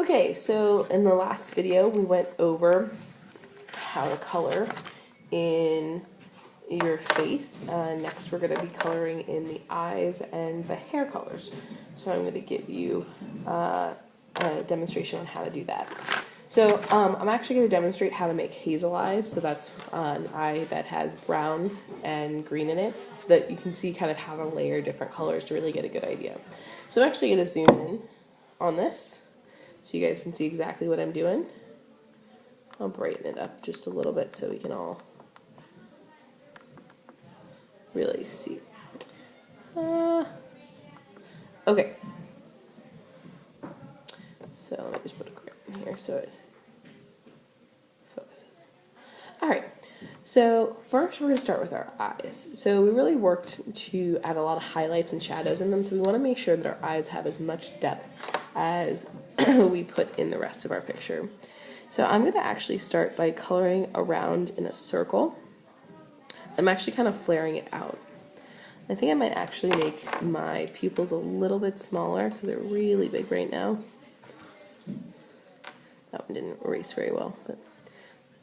Okay, so in the last video we went over how to color in your face. Next we're going to be coloring in the eyes and the hair colors. So I'm going to give you a demonstration on how to do that. So I'm actually going to demonstrate how to make hazel eyes. So that's an eye that has brown and green in it, so that you can see kind of how to layer different colors to really get a good idea. So I'm actually going to zoom in on this so you guys can see exactly what I'm doing. I'll brighten it up just a little bit so we can all really see. Okay. So let me just put a grid in here so it focuses. Alright, so first we're going to start with our eyes. So we really worked to add a lot of highlights and shadows in them, so we want to make sure that our eyes have as much depth as we put in the rest of our picture. So I'm going to actually start by coloring around in a circle. I'm actually kind of flaring it out. I think I might actually make my pupils a little bit smaller because they're really big right now. That one didn't erase very well, but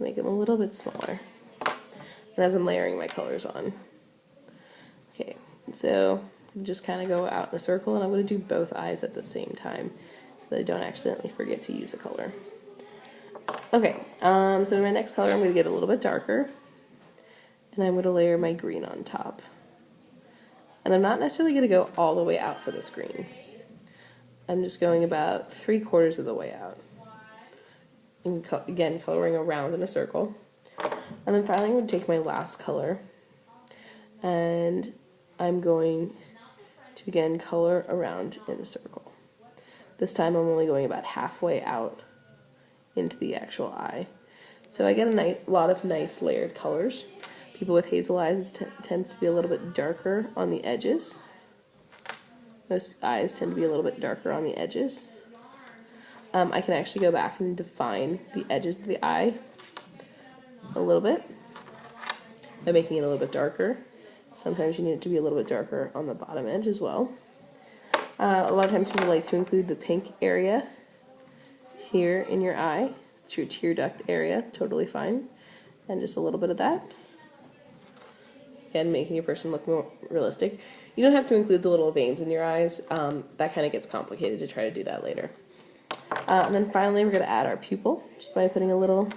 make them a little bit smaller. And as I'm layering my colors on. Okay, so just kind of go out in a circle, and I'm going to do both eyes at the same time so that I don't accidentally forget to use a color. Okay, so in my next color I'm going to get a little bit darker, and I'm going to layer my green on top. And I'm not necessarily going to go all the way out for this green. I'm just going about 3/4 of the way out. And again, coloring around in a circle. And then finally I'm going to take my last color, and I'm going to again color around in a circle. This time I'm only going about halfway out into the actual eye. So I get a lot of nice layered colors. People with hazel eyes, it tends to be a little bit darker on the edges. Most eyes tend to be a little bit darker on the edges. I can actually go back and define the edges of the eye a little bit by making it a little bit darker. Sometimes you need it to be a little bit darker on the bottom edge as well. A lot of times people like to include the pink area here in your eye. It's your tear duct area, totally fine. And just a little bit of that. Again, making your person look more realistic. You don't have to include the little veins in your eyes. That kind of gets complicated to try to do that later. And then finally we're going to add our pupil just by putting a little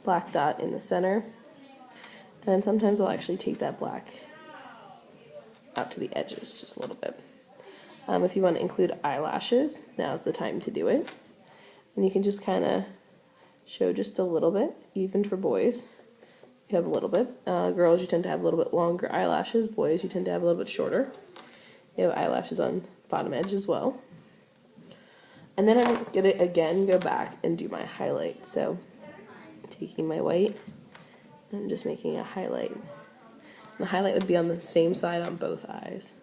black dot in the center. And then sometimes I'll actually take that black out to the edges just a little bit. If you want to include eyelashes, now's the time to do it. And you can just kind of show just a little bit, even for boys. You have a little bit. Girls, you tend to have a little bit longer eyelashes. Boys, you tend to have a little bit shorter. You have eyelashes on the bottom edge as well. And then I'm going to, again, go back and do my highlight. So, taking my white and just making a highlight. And the highlight would be on the same side on both eyes.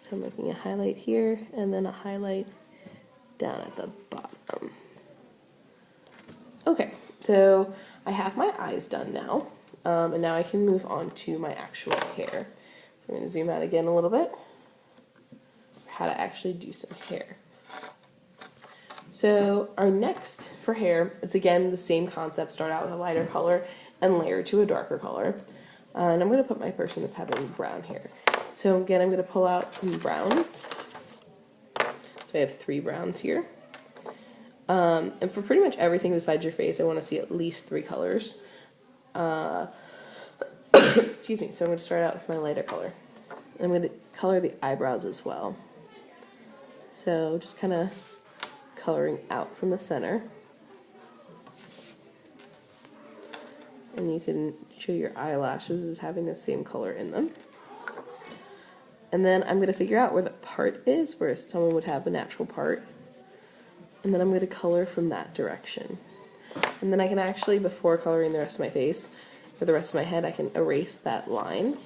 So I'm making a highlight here, and then a highlight down at the bottom. Okay, so I have my eyes done now. And now I can move on to my actual hair. So I'm going to zoom out again a little bit for how to actually do some hair. So our next for hair, it's again the same concept. Start out with a lighter color and layer to a darker color. And I'm going to put my person as having brown hair. So again, I'm going to pull out some browns. So I have 3 browns here. And for pretty much everything besides your face, I want to see at least 3 colors. Excuse me, so I'm going to start out with my lighter color. I'm going to color the eyebrows as well. So just kind of coloring out from the center. And you can show your eyelashes as having the same color in them. And then I'm going to figure out where the part is, where someone would have a natural part. And then I'm going to color from that direction. And then I can actually, before coloring the rest of my face, or the rest of my head, I can erase that line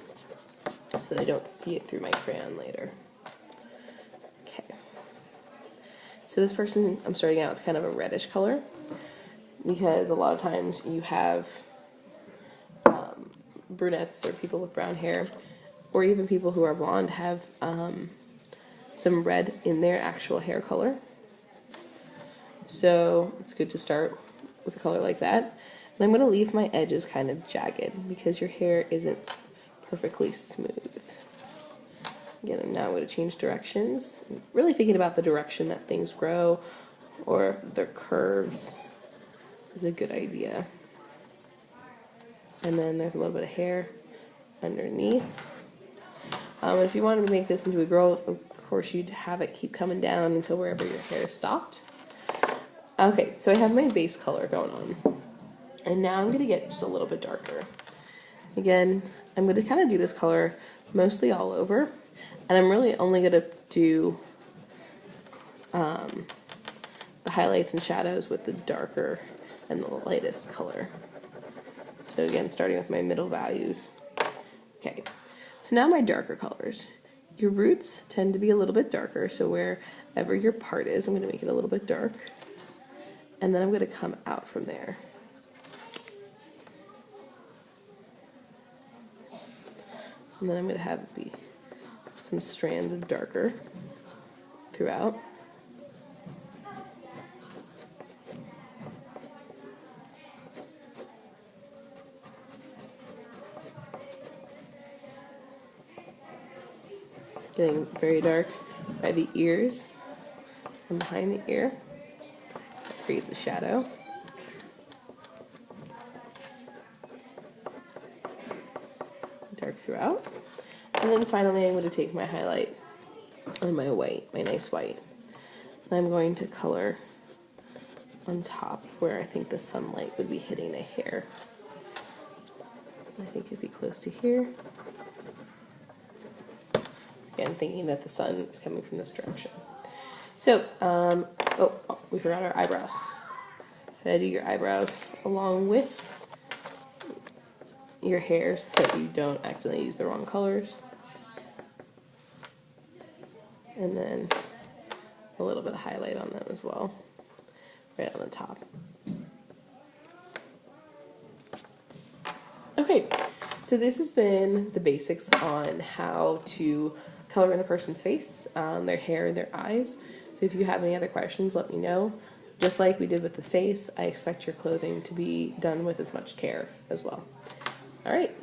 so that I don't see it through my crayon later. Okay. So this person, I'm starting out with kind of a reddish color, because a lot of times you have brunettes or people with brown hair, or even people who are blonde have some red in their actual hair color. So it's good to start with a color like that. And I'm going to leave my edges kind of jagged because your hair isn't perfectly smooth. Again, now I'm going to change directions. I'm really thinking about the direction that things grow or their curves is a good idea. And then there's a little bit of hair underneath. If you wanted to make this into a girl, of course you'd have it keep coming down until wherever your hair stopped. Okay, so I have my base color going on. And now I'm going to get just a little bit darker. Again, I'm going to kind of do this color mostly all over. And I'm really only going to do the highlights and shadows with the darker and the lightest color. So again, starting with my middle values. Okay, so now my darker colors. Your roots tend to be a little bit darker, so wherever your part is, I'm going to make it a little bit dark. And then I'm going to come out from there. And then I'm going to have be some strands of darker throughout. Getting very dark by the ears and behind the ear. That creates a shadow. Dark throughout. And then finally I'm going to take my highlight on my white, my nice white. And I'm going to color on top where I think the sunlight would be hitting the hair. I think it'd be close to here. Again, thinking that the sun is coming from this direction. So, oh, we forgot our eyebrows. How to do your eyebrows along with your hair so that you don't accidentally use the wrong colors. And then a little bit of highlight on them as well, right on the top. Okay, so this has been the basics on how to color in a person's face, their hair, their eyes. So if you have any other questions, let me know. Just like we did with the face, I expect your clothing to be done with as much care as well. All right.